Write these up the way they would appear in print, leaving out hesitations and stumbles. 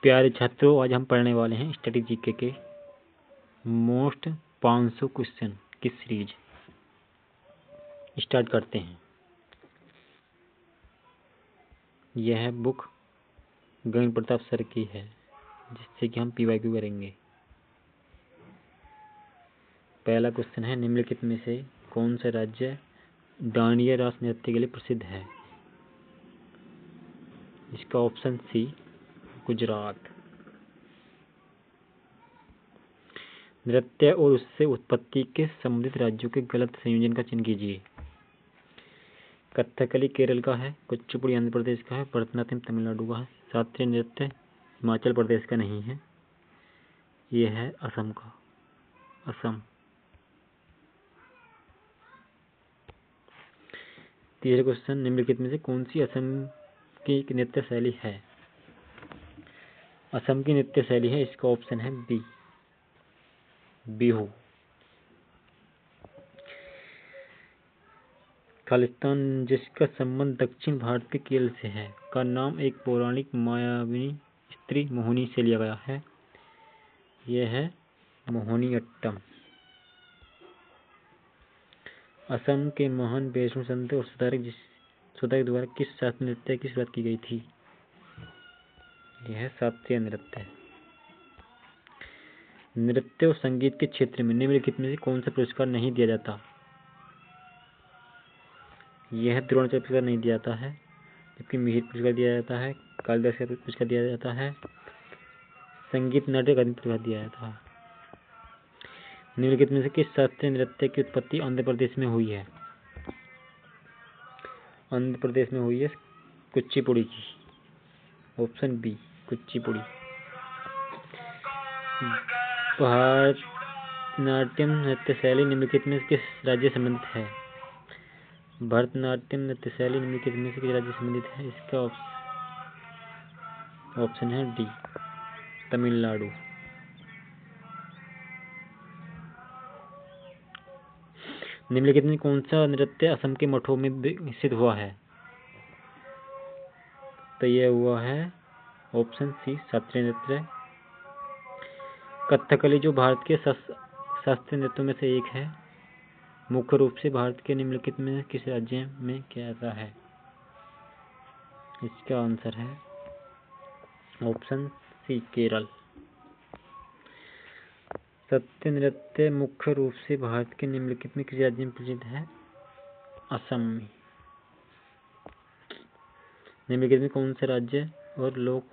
प्यारे छात्रों, आज हम पढ़ने वाले हैं स्टैटिक जीके के मोस्ट 500 क्वेश्चन की सीरीज। स्टार्ट करते हैं। यह बुक गगन प्रताप सर की है, जिससे कि हम PYQ करेंगे। पहला क्वेश्चन है, निम्नलिखित में से कौन सा राज्य दांडिया रास नृत्य के लिए प्रसिद्ध है? इसका ऑप्शन सी गुजरात। नृत्य और उससे उत्पत्ति के संबंधित राज्यों के गलत संयोजन का चयन कीजिए। कथकली केरल का है, कुचिपुड़ी आंध्र प्रदेश का है, भरतनाट्यम तमिलनाडु का है, शास्त्रीय नृत्य हिमाचल प्रदेश का नहीं है, यह है असम का। असम। तीसरा क्वेश्चन, निम्नलिखित में से कौन सी असम की नृत्य शैली है? असम की नृत्य शैली है, इसका ऑप्शन है बी, बिहू। खालिस्तान, जिसका संबंध दक्षिण भारत के केरल से है, का नाम एक पौराणिक मायाविनी स्त्री मोहिनी से लिया गया है, यह है मोहिनीअट्टम। असम के महान वैष्णव संत और सुधारक द्वारा किस शास्त्रीय नृत्य की शुरुआत की गई थी? यह है शास्त्रीय नृत्य। नृत्य और संगीत के क्षेत्र में निम्नलिखित में से कौन सा पुरस्कार नहीं दिया जाता? यह द्रोणाचार्य पुरस्कार नहीं दिया जाता है, जबकि मिहिर पुरस्कार दिया जाता है, कालिदास पुरस्कार दिया जाता है, संगीत नाटक अकादमी पुरस्कार दिया जाता है। निम्नलिखित में से किस शास्त्रीय नृत्य की उत्पत्ति आंध्र प्रदेश में हुई है? आंध्र प्रदेश में हुई है कुचिपुड़ी की, ऑप्शन बी कुचिपुड़ी। भरतनाट्यम नृत्य शैली निम्नलिखित में किस राज्य से संबंधित है? भरतनाट्यम नृत्य शैली निम्नलिखित में से किस राज्य से संबंधित है? इसका ऑप्शन है डी, तमिलनाडु। निम्नलिखित में कौन सा नृत्य असम के मठों में विकसित हुआ है? तो यह हुआ है ऑप्शन सी, शास्त्रीय नृत्य। कथकली, जो भारत के शास्त्रीय नृत्यों में से एक है, मुख्य रूप से भारत के निम्नलिखित में किस राज्य में किया जाता है? इसका आंसर है ऑप्शन सी, केरल। सत्य नृत्य मुख्य रूप से भारत के निम्नलिखित में किस राज्य में प्रसिद्ध है? असम में। निम्नलिखित में कौन सा राज्य और लोक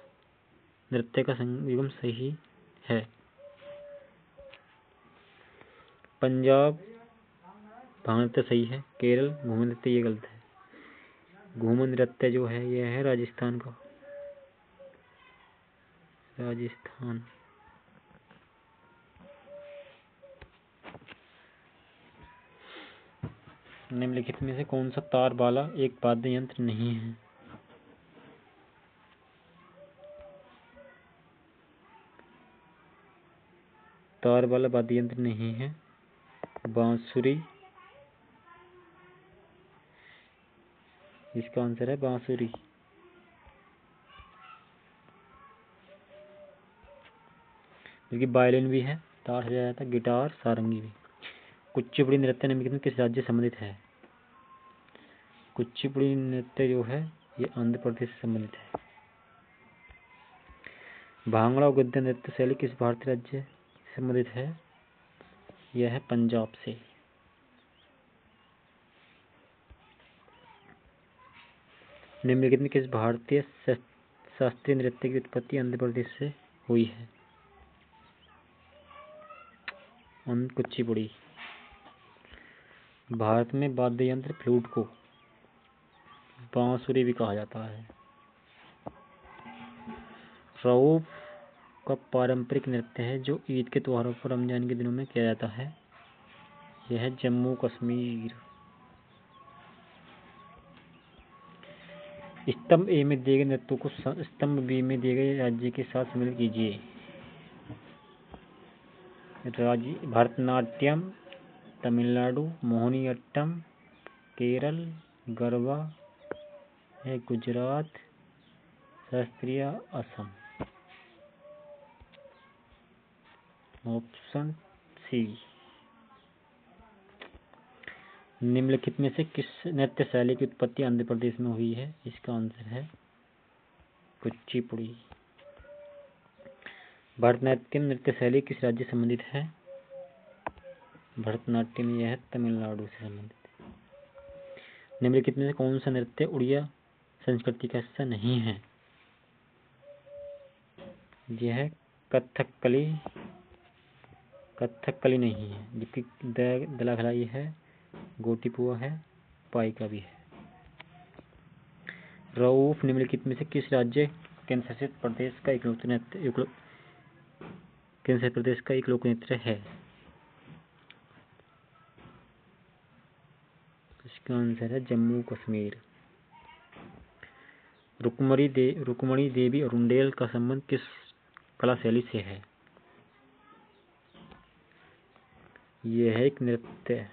नृत्य का संगम सही है? पंजाब भांगड़ा नृत्य सही है, केरल घूमर नृत्य ये गलत है। घूमर नृत्य जो है यह है राजस्थान का, राजस्थान। निम्नलिखित में से कौन सा तार वाला एक वाद्य यंत्र नहीं है? तार वाला वाद्य यंत्र नहीं है बांसुरी, इसका आंसर है बांसुरी। क्योंकि वायलिन भी है, तार से जाता है, गिटार, सारंगी भी। कुचिपुड़ी नृत्य निम्नलिखित में किस राज्य से संबंधित है? कुचिपुड़ी नृत्य जो है ये आंध्र प्रदेश से संबंधित है। भांगड़ा और गद्य नृत्य शैली किस भारतीय राज्य से संबंधित है? यह है पंजाब से। निम्नलिखित में किस भारतीय शास्त्रीय नृत्य की उत्पत्ति आंध्र प्रदेश से हुई है? कुचिपुड़ी। भारत में वाद्य यंत्र फ्लूट को बांसुरी भी कहा जाता है। रऊफ का पारंपरिक नृत्य है जो ईद के त्योहारों पर रमजान के दिनों में किया जाता है, यह है जम्मू कश्मीर। स्तंभ ए में दिए गए नृत्यों को स्तंभ बी में दिए गए राज्य के साथ सम्मिलित कीजिए। भरतनाट्यम तमिलनाडु, मोहिनीअट्टम केरल, गरबा है गुजरात, शास्त्रीय असम। Option C. निम्नलिखित में से किस नृत्य शैली की उत्पत्ति आंध्र प्रदेश में हुई है? इसका आंसर है कुचिपुड़ी। भरतनाट्यम नृत्य शैली किस राज्य से संबंधित है? भरतनाट्यम यह है तमिलनाडु से संबंधित। निम्नलिखित में से कौन सा नृत्य उड़िया संस्कृति का हिस्सा नहीं है? यह है कथकली। कथकली नहीं है, जबकि दलाखलाई है, गोटीपुआ है, पाइका भी है। रऊफ निम्नलिखित में से किस राज्य केंद्रशासित प्रदेश का एक लोक नृत्य है? इसका आंसर है जम्मू कश्मीर। रुक्मणी देवी और रुंडेल का संबंध किस कला शैली से है? यह है एक नृत्यकार,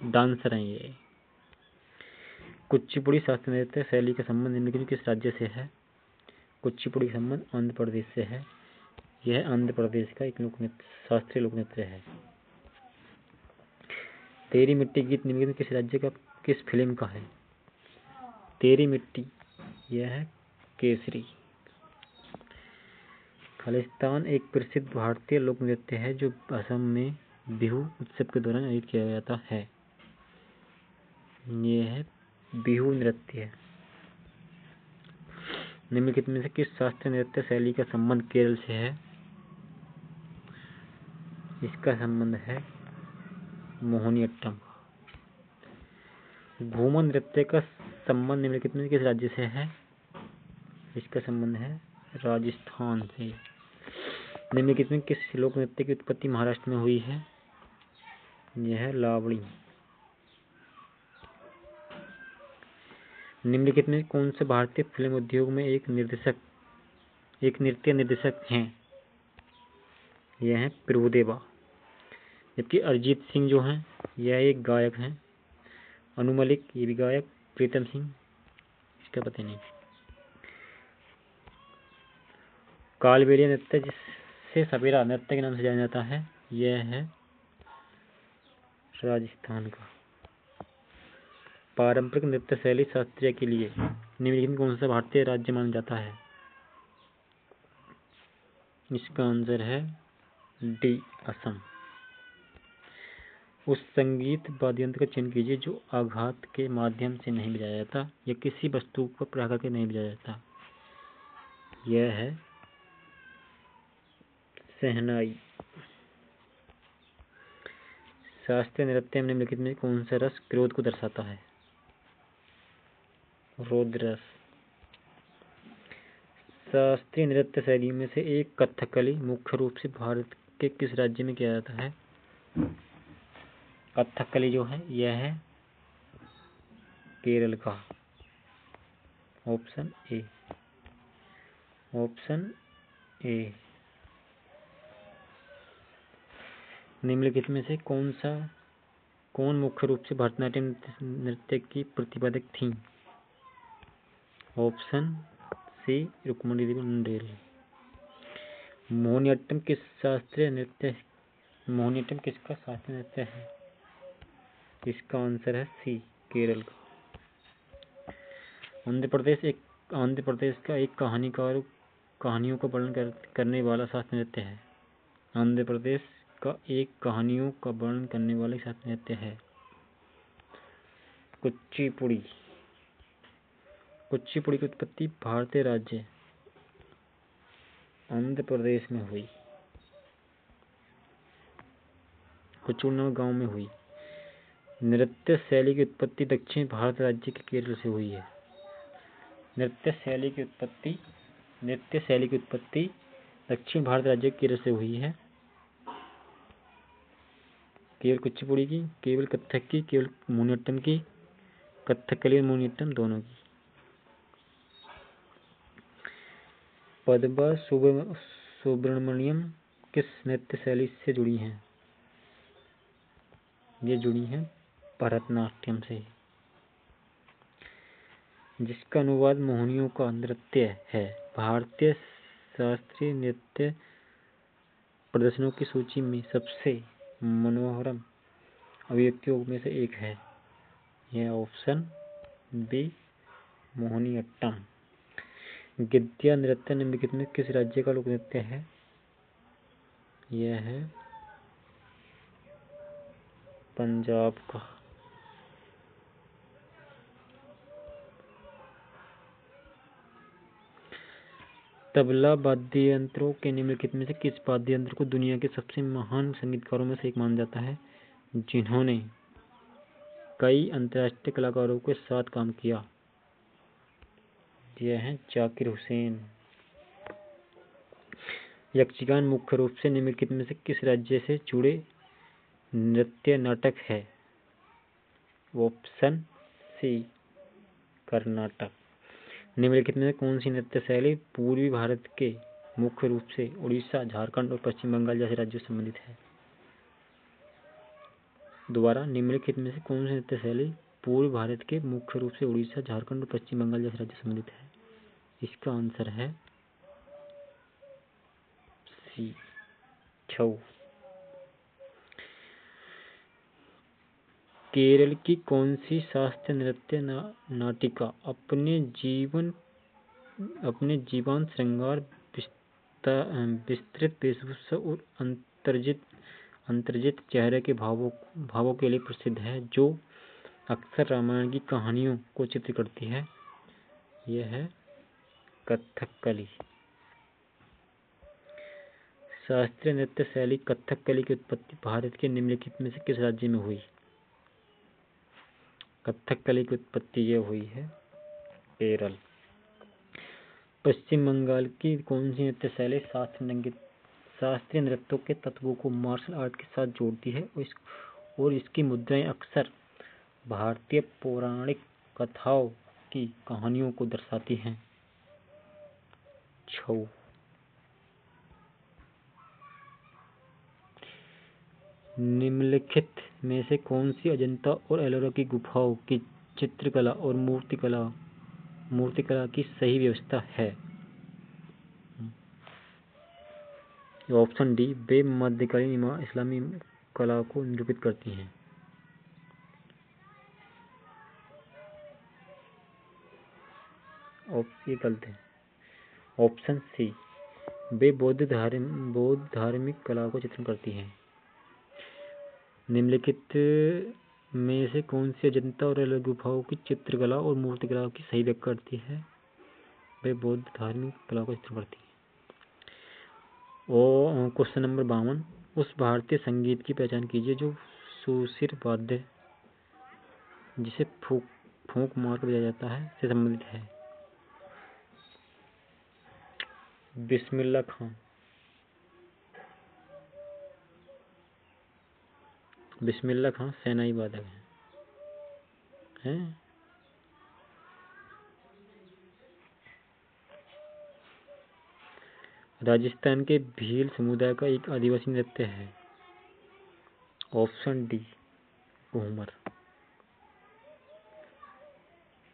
डांसर हैं ये। कुचिपुड़ी शास्त्रीय नृत्य शैली का संबंध निम्नलिखित किस राज्य से है? कुचिपुड़ी का संबंध आंध्र प्रदेश से है। यह आंध्र प्रदेश का एक शास्त्रीय लोक नृत्य है। तेरी मिट्टी गीत निम्नलिखित किस राज्य का किस फिल्म का है? तेरी मिट्टी यह है केसरी। खालिस्तान एक प्रसिद्ध भारतीय लोक नृत्य है जो असम में बिहू उत्सव के दौरान आयोजित किया जाता है। यह है बिहू नृत्य। निम्नलिखित में से किस शास्त्रीय नृत्य शैली का संबंध केरल से है? इसका संबंध है मोहिनीअट्टम। घूमर नृत्य का संबंध निम्नलिखित में किस राज्य से है? इसका संबंध है राजस्थान से। निम्नलिखित में किस लोक नृत्य की उत्पत्ति महाराष्ट्र में हुई है? यह है लावणी। निम्नलिखित में कौन से भारतीय फिल्म उद्योग में एक नृत्य निर्देशक हैं? यह है प्रभुदेवा। जबकि अरिजीत सिंह जो हैं यह एक गायक हैं। अनु मलिक ये भी गायक। प्रीतम सिंह इसका पता नहीं। कालबेलिया नृत्य जिसे सपेरा नृत्य के नाम से जाना जाता है, यह है राजस्थान का। पारंपरिक नृत्य शैली शास्त्रीय के लिए निम्नलिखित में कौन सा भारतीय राज्य माना जाता है? इसका आंसर है डी असम। उस संगीत वाद्ययंत्र का चयन कीजिए जो आघात के माध्यम से नहीं बजाया जाता या किसी वस्तु पर प्रहार करके नहीं बजाया जाता। यह है शहनाई। शास्त्रीय नृत्य में निम्नलिखित में कौन सा रस क्रोध को दर्शाता है? रौद्र रस। शास्त्रीय नृत्य शैली में से एक कथकली मुख्य रूप से भारत के किस राज्य में किया जाता है? कथकली जो है यह है केरल का। Option A. निम्नलिखित में से कौन मुख्य रूप से भरतनाट्यम नृत्य की प्रतिपादक थी? ऑप्शन सी रुक्मणी देवी रुंडेल। मोहिनीअट्टम किसका शास्त्रीय नृत्य है? इसका आंसर है सी केरल का। आंध्र प्रदेश का एक कहानियों का वर्णन करने वाला शास्त्रीय नृत्य है। आंध्र प्रदेश का एक कहानियों का वर्णन करने वाला शास्त्रीय नृत्य है कुचिपुड़ी। कुचिपुड़ी की उत्पत्ति भारतीय राज्य आंध्र प्रदेश में हुई। कुचिपुड़ी नामक गांव में हुई। नृत्य शैली की उत्पत्ति दक्षिण भारत राज्य के केरल से हुई है। नृत्य शैली की उत्पत्ति दक्षिण भारत राज्य के केरल से हुई है। केवल कुचिपुड़ी की, केवल कथक की, केवल मोहिनीअट्टम की, कथकली और मोहिनीअट्टम दोनों की। पद्मा सुब्रमण्यम किस नृत्य शैली से जुड़ी हैं? ये जुड़ी हैं भरतनाट्यम से, जिसका अनुवाद मोहिनियों का नृत्य है। भारतीय शास्त्रीय नृत्य प्रदर्शनों की सूची में सबसे मनोहरम अभिव्यक्तियों में से एक है। यह ऑप्शन बी मोहिनीअट्टम। गिद्धिया नृत्य निम्नलिखित में किस राज्य का लोक नृत्य है? यह है पंजाब का। तबला वाद्य यंत्रों के निम्नलिखित में से किस वाद्य यंत्र को दुनिया के सबसे महान संगीतकारों में से एक माना जाता है, जिन्होंने कई अंतर्राष्ट्रीय कलाकारों के साथ काम किया? यह है जाकिर हुसैन। यक्षगान मुख्य रूप से निम्नलिखित में से किस राज्य से जुड़े नृत्य नाटक है? Option C Karnataka. निम्नलिखित में कौन सी नृत्य शैली पूर्वी भारत के मुख्य रूप से उड़ीसा, झारखंड और पश्चिम बंगाल जैसे राज्यों से संबंधित है? दोबारा, निम्नलिखित में से कौन सी नृत्य शैली पूर्वी भारत के मुख्य रूप से उड़ीसा, झारखंड और पश्चिम बंगाल जैसे राज्यों से संबंधित है? इसका आंसर है सी छऊ। केरल की कौन सी शास्त्रीय नृत्य नाटिका अपने जीवंत श्रृंगार, विस्तृत वेशभूषा और अंतर्जित चेहरे के भावों के लिए प्रसिद्ध है, जो अक्सर रामायण की कहानियों को चित्रित करती है? यह है कथकली। शास्त्रीय नृत्य शैली कथकली की उत्पत्ति भारत के निम्नलिखित में से किस राज्य में हुई? कथकली की उत्पत्ति यह हुई है केरल। पश्चिम बंगाल की कौन सी नृत्य शैली शास्त्रीय नृत्यों के तत्वों को मार्शल आर्ट के साथ जोड़ती है और इसकी मुद्राएं अक्सर भारतीय पौराणिक कथाओं की कहानियों को दर्शाती हैं? छऊ। निम्नलिखित में से कौन सी अजंता और एलोरा की गुफाओं की चित्रकला और मूर्तिकला की सही व्यवस्था है? ऑप्शन डी, वे मध्यकालीन इस्लामी कला को निरूपित करती हैं। ये गलत है। ऑप्शन सी, वे बौद्ध धार्मिक कला को चित्रण करती हैं। निम्नलिखित में से कौन सी अजंता और एलोरा गुफाओं की चित्रकला और मूर्तिकला की सही व्याख्या करती है? वे बौद्ध धार्मिक कला को चित्रण करती है। और क्वेश्चन नंबर 52, उस भारतीय संगीत की पहचान कीजिए जो सुशिर वाद्य, जिसे फूंक मार कर बजाया जाता है, से संबंधित है? बिस्मिल्लाह खां। बिस्मिल्लाह खां सेनाई वादक हैं। राजस्थान के भील समुदाय का एक आदिवासी नृत्य है? Option D, Ghoomar.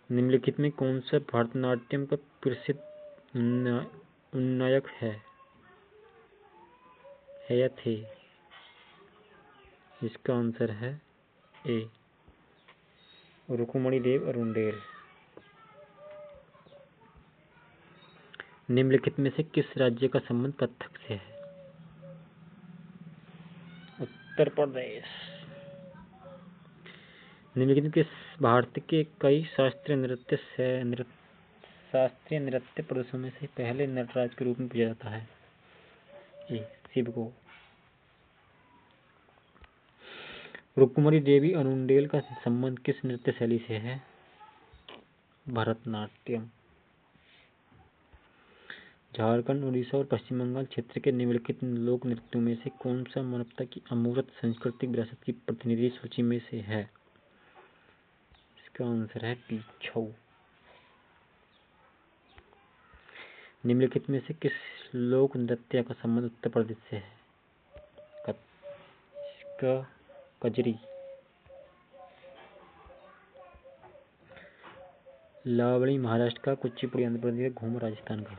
निम्नलिखित में कौन सा भरतनाट्यम का प्रसिद्ध उन्नायक है या थे? इसका आंसर है ए, रुक्मणी देव अरुंडेल। निम्नलिखित में से किस राज्य का संबंध कथक से है? उत्तर प्रदेश। निम्नलिखित में किस भारत के कई शास्त्रीय नृत्य प्रदर्शनों में से पहले नटराज के रूप में पूजा जाता है? ए, शिव को। रुक्मणी देवी अरुंडेल का संबंध किस नृत्य शैली से है? भरतनाट्यम। झारखंड, उड़ीसा और पश्चिम बंगाल क्षेत्र के निम्नलिखित लोक नृत्यों में से कौन सा मानवता की अमूर्त सांस्कृतिक विरासत की प्रतिनिधि सूची में से है? इसका आंसर है बी, छऊ। निम्नलिखित में से किस लोक नृत्य का संबंध उत्तर प्रदेश से है? इसका कजरी। लावणी महाराष्ट्र का, कुचिपुड़ी आंध्र प्रदेश, घूमर राजस्थान का।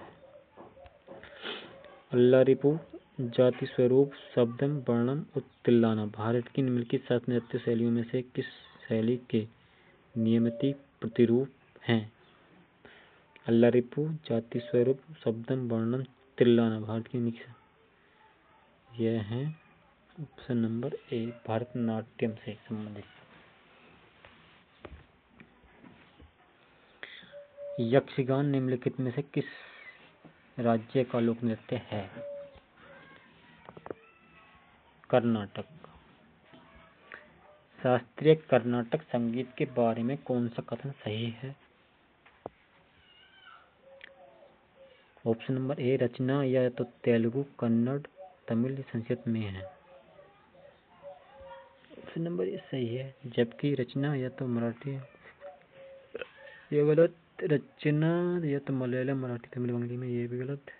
अल्लारिपु जाति स्वरूप शब्दम वर्णम उत्तिल्लाना। भारत की निम्नलिखित 7 नृत्य शैलियों में से किस शैली के नियमित प्रतिरूप हैं? अल्लारिप्पू, जाति स्वरूप, शब्दम वर्णम, तिल्लाना। भारत की निम्नलिखित यह है ऑप्शन नंबर ए भरतनाट्यम से संबंधित। यक्षगान निम्नलिखित में से किस राज्य का लोक नृत्य है? कर्नाटक। शास्त्रीय कर्नाटक संगीत के बारे में कौन सा कथन सही है? ऑप्शन नंबर ए रचना या तो तेलुगु, कन्नड़, तमिल, संस्कृत में है। ऑप्शन नंबर ए सही है, जबकि रचना या तो मराठी, ये गलत। रचना या तो मलयालम, मराठी, तमिल, बंगाली में, ये भी गलत।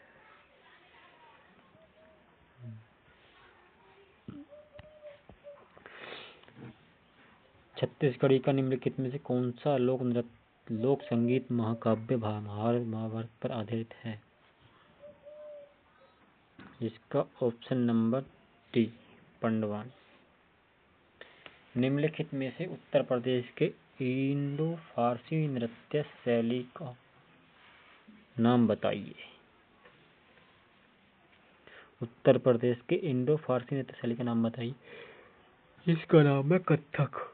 छत्तीसगढ़ी का निम्नलिखित में से कौन सा लोक संगीत महाकाव्य महाभारत पर आधारित है? इसका ऑप्शन नंबर डी पंडवान। निम्नलिखित में से उत्तर प्रदेश के इंडो फारसी नृत्य शैली का नाम बताइए। उत्तर प्रदेश के इंडो फारसी नृत्य शैली का नाम बताइए। इसका नाम है कथक।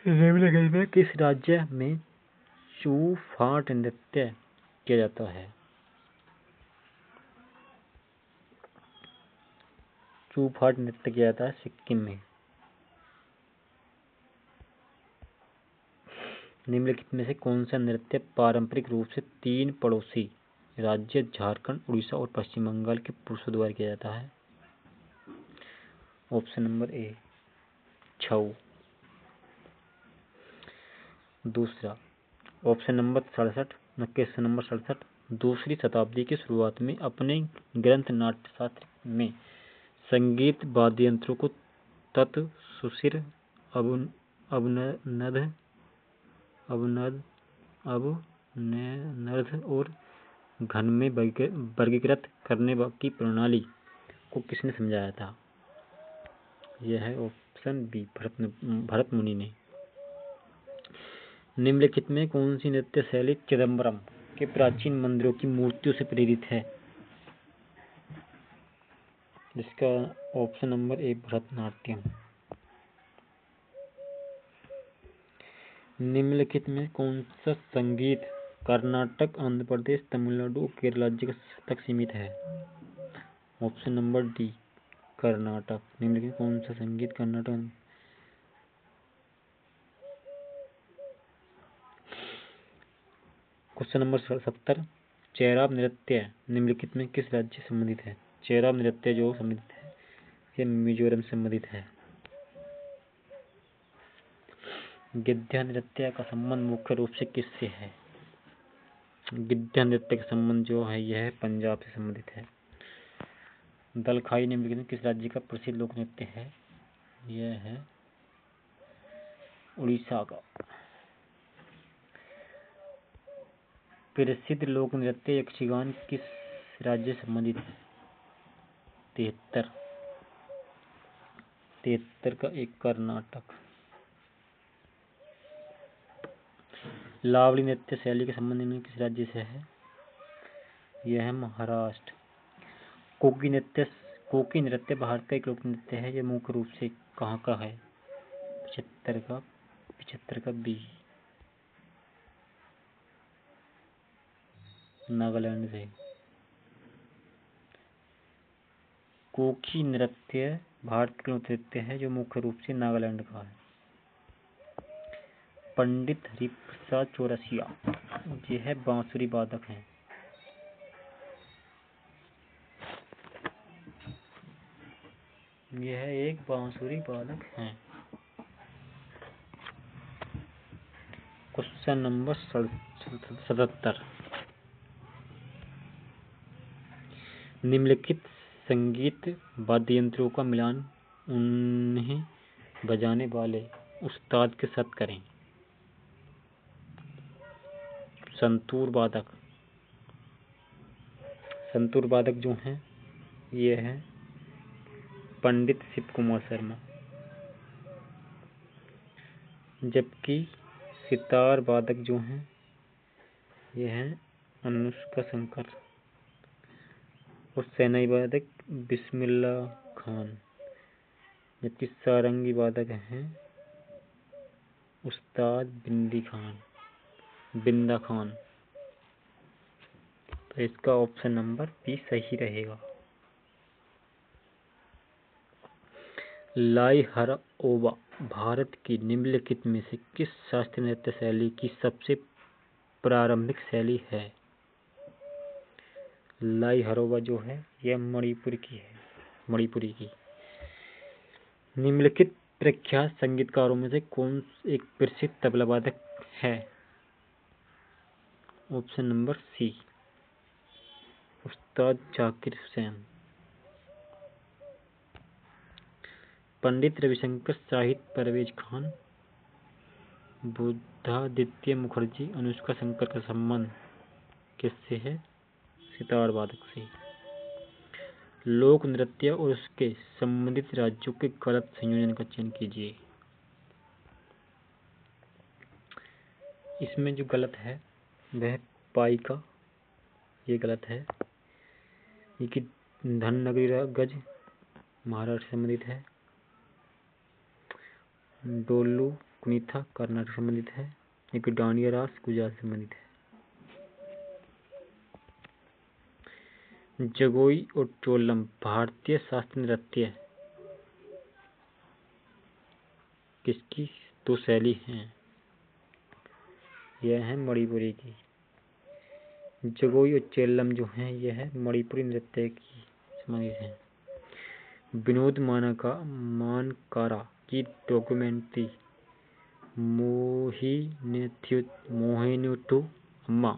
निम्नलिखित में किस राज्य में चूफाट नृत्य किया जाता है? चूफाट नृत्य किया जाता है सिक्किम में। निम्नलिखित में से कौन सा नृत्य पारंपरिक रूप से 3 पड़ोसी राज्य झारखंड, उड़ीसा और पश्चिम बंगाल के पुरुषों द्वारा किया जाता है? ऑप्शन नंबर ए छऊ। दूसरा ऑप्शन नंबर 67, क्वेश्चन नंबर 67, दूसरी शताब्दी की शुरुआत में अपने ग्रंथ नाट्यशास्त्र में संगीत वाद्ययंत्रों को तत्, सुशिर, अवनर्ध और घन में वर्गीकृत करने की प्रणाली को किसने समझाया था? यह है ऑप्शन बी भरत मुनि ने। निम्नलिखित में कौन सी नृत्य शैली चिदम्बरम के प्राचीन मंदिरों की मूर्तियों से प्रेरित है? इसका ऑप्शन नंबर ए भरतनाट्यम। निम्नलिखित में कौन सा संगीत कर्नाटक, आंध्र प्रदेश, तमिलनाडु और केरल राज्य तक सीमित है? Option number D Karnataka. निम्नलिखित कौन सा संगीत कर्नाटक। क्वेश्चन नंबर 70, चेराब नृत्य निम्नलिखित में किस राज्य से संबंधित है? चेराब नृत्य जो संबंधित है ये मिजोरम से संबंधित है। गिद्धा नृत्य का संबंध मुख्य रूप से किससे है? गिद्धा नृत्य का संबंध जो है यह पंजाब से संबंधित है। दलखाई निम्नलिखित में किस राज्य का प्रसिद्ध लोक नृत्य है? यह है उड़ीसा का। प्रसिद्ध लोक नृत्य यक्षगान किस राज्य से संबंधित है? 73 का एक कर्नाटक। लावड़ी नृत्य शैली के संबंध में किस राज्य से है? यह है महाराष्ट्र। कोकी नृत्य भारत का एक लोक नृत्य है। यह मुख्य रूप से कहाँ का है? 75 का बी नागालैंड से। कोकी नृत्य भारत का लोक नृत्य है जो मुख्य रूप से नागालैंड का है। पंडित हरिप्रसाद चौरसिया यह बांसुरी वादक हैं। यह एक बांसुरी वादक हैं। क्वेश्चन नंबर 77, निम्नलिखित संगीत वाद्ययंत्रों का मिलान उन्हें बजाने वाले उस्ताद के साथ करें। संतूर वादक जो हैं ये है पंडित शिव कुमार शर्मा। जबकि सितार वादक जो हैं ये हैं अनुष्का शंकर और शहनाई वादक बिस्मिल्ला खान। जबकि सारंगी वादक हैं उस्ताद बिंदा खान। तो इसका ऑप्शन नंबर बी सही रहेगा। लाई हराओबा भारत की निम्नलिखित में से किस शास्त्रीय नृत्य शैली की सबसे प्रारंभिक शैली है? लाई हराओबा जो है यह मणिपुरी की। निम्नलिखित प्रख्यात संगीतकारों में से कौन एक प्रसिद्ध तबला वादक है? ऑप्शन नंबर सी उस्ताद जाकिर हुसैन। पंडित रविशंकर साहित्य परवेज खान बुद्धादित्य मुखर्जी अनुष्का शंकर का संबंध किससे है? सितार वादक से। लोक नृत्य और उसके संबंधित राज्यों के गलत संयोजन का चयन कीजिए। इसमें जो गलत है वह पाइका, ये गलत है। ये कि धननगरी गज महाराष्ट्र से संबंधित है। डोलू कुनीथा कर्नाटक से संबंधित है। एक डांडिया रास गुजरात से संबंधित है। जगोई और चोलम भारतीय शास्त्रीय नृत्य किसकी दो शैली हैं? यह है मणिपुरी की। जगोई और चेल्लम जो है यह है मणिपुरी नृत्य की संबंधित है। विनोद मानकारा की डॉक्यूमेंट्री मोहिनीअट्टू अम्मा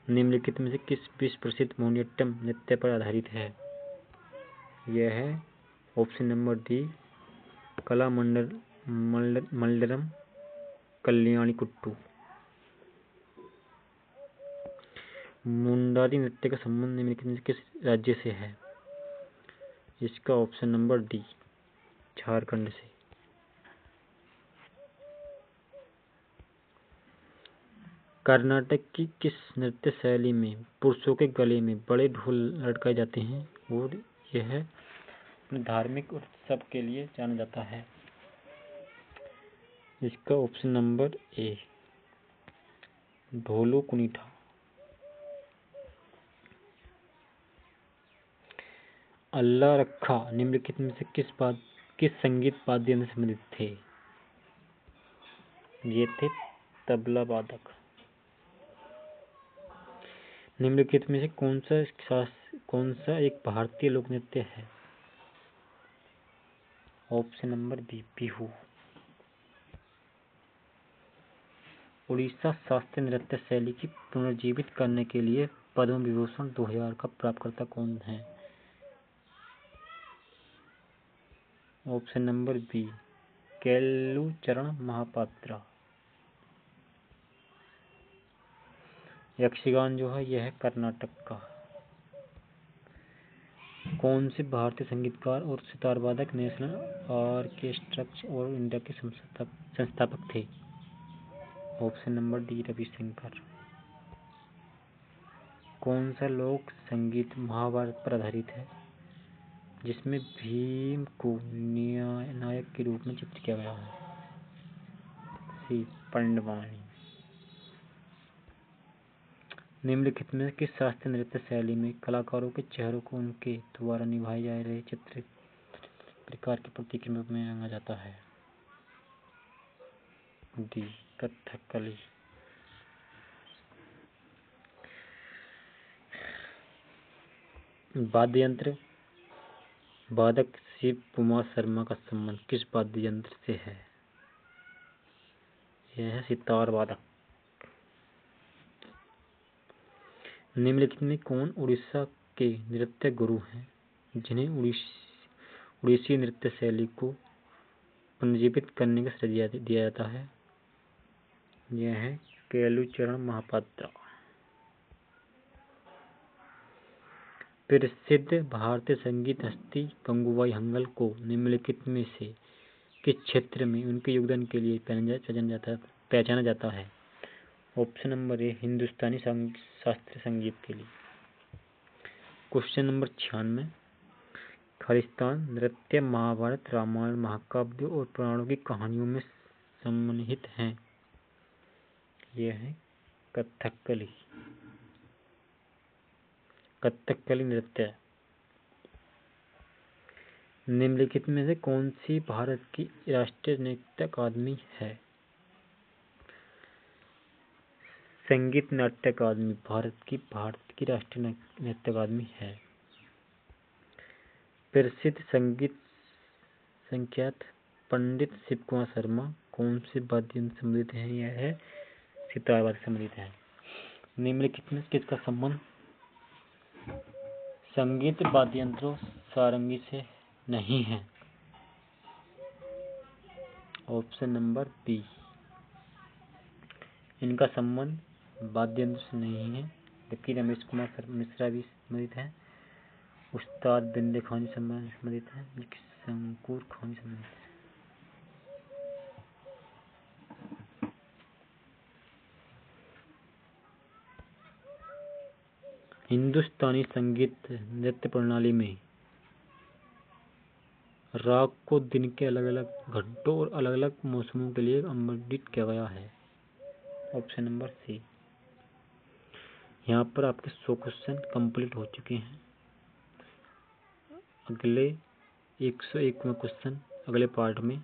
निम्नलिखित में से किस विश्व प्रसिद्ध मोहिनीअट्टम नृत्य पर आधारित है? यह है option number D Kalamandalam Kalyani Kuttu. Mundari नृत्य का संबंध निम्नलिखित में से किस राज्य से है? इसका ऑप्शन नंबर डी झारखंड से। कर्नाटक की किस नृत्य शैली में पुरुषों के गले में बड़े ढोल लटकाए जाते हैं और यह धार्मिक उत्सव के लिए जाना जाता है? इसका ऑप्शन नंबर ए ढोलो कुनीठा। अल्लाह रखा निम्नलिखित में से किस संगीत वाद्य यंत्र से संबंधित थे? ये थे तबला वादक। निम्नलिखित में से कौन सा एक भारतीय लोक नृत्य है? Option number B Bihu. उड़ीसा शास्त्रीय नृत्य शैली की पुनर्जीवित करने के लिए पद्म विभूषण 2000 का प्राप्तकर्ता कौन है? Option number B Kelucharan Mohapatra. Yakshagana जो है यह है कर्नाटक का। कौन से भारतीय संगीतकार और सितार वादक नेशनल ऑर्केस्ट्रा ऑफ इंडिया के संस्थापक थे? Option number D Ravishankar. कौन सा लोक संगीत महाभारत पर आधारित है जिसमें भीम को नायक के रूप में चित्रित किया गया है? सी पंडवानी। निम्नलिखित में किस शास्त्रीय नृत्य शैली में कलाकारों के चेहरों को उनके द्वारा निभाए जा रहे चित्रित प्रकार के प्रतीक के रूप में माना जाता है? डी कथकली। वाद्य यंत्र वादक शिव कुमार शर्मा का संबंध किस वाद्य यंत्र से है? यह है सितार वादक। निम्नलिखित में कौन उड़ीसा के नृत्य गुरु हैं जिन्हें उड़ीसी नृत्य शैली को पुनर्जीवित करने का श्रेय दिया जाता है? यह है केलुचरण महापात्रा। प्रसिद्ध भारतीय संगीत हस्ती गंगूबाई हंगल को निम्नलिखित में से किस क्षेत्र में उनके योगदान के लिए पहचाना जाता है? ऑप्शन नंबर ए हिंदुस्तानी शास्त्रीय संगीत के लिए। क्वेश्चन नंबर 96, खालिस्तान नृत्य महाभारत, रामायण, महाकाव्य और पुराणों की कहानियों में सम्मिलित हैं। यह है कथकली। कथकली नृत्य निम्नलिखित में से कौन सी भारत की राष्ट्रीय नृत्य अकादमी है? संगीत नाट्य अकादमी भारत की राष्ट्रीय नृत्य अकादमी है। प्रसिद्ध संगीत संख्यात पंडित शिव कुमार शर्मा कौन से वाद्य यंत्र सम्मिलित है? यह है सितार वाद्य सम्मिलित है। निम्नलिखित में किसका संबंध संगीत वाद्य यंत्रों सारंगी से नहीं है? ऑप्शन नंबर बी, इनका संबंध वाद्य यंत्र से नहीं है, जबकि रमेश कुमार मिश्रा भी सम्मिलित है, उस्ताद बिंदे खान सम्मिलित है, जबकि शंकुर खान सम्मिलित है। हिंदुस्तानी संगीत नृत्य प्रणाली में राग को दिन के अलग अलग घंटों और अलग अलग मौसमों के लिए आवंटित किया गया है। Option number C. यहाँ पर आपके 100 क्वेश्चन कंप्लीट हो चुके हैं। अगले 101वें क्वेश्चन अगले पार्ट में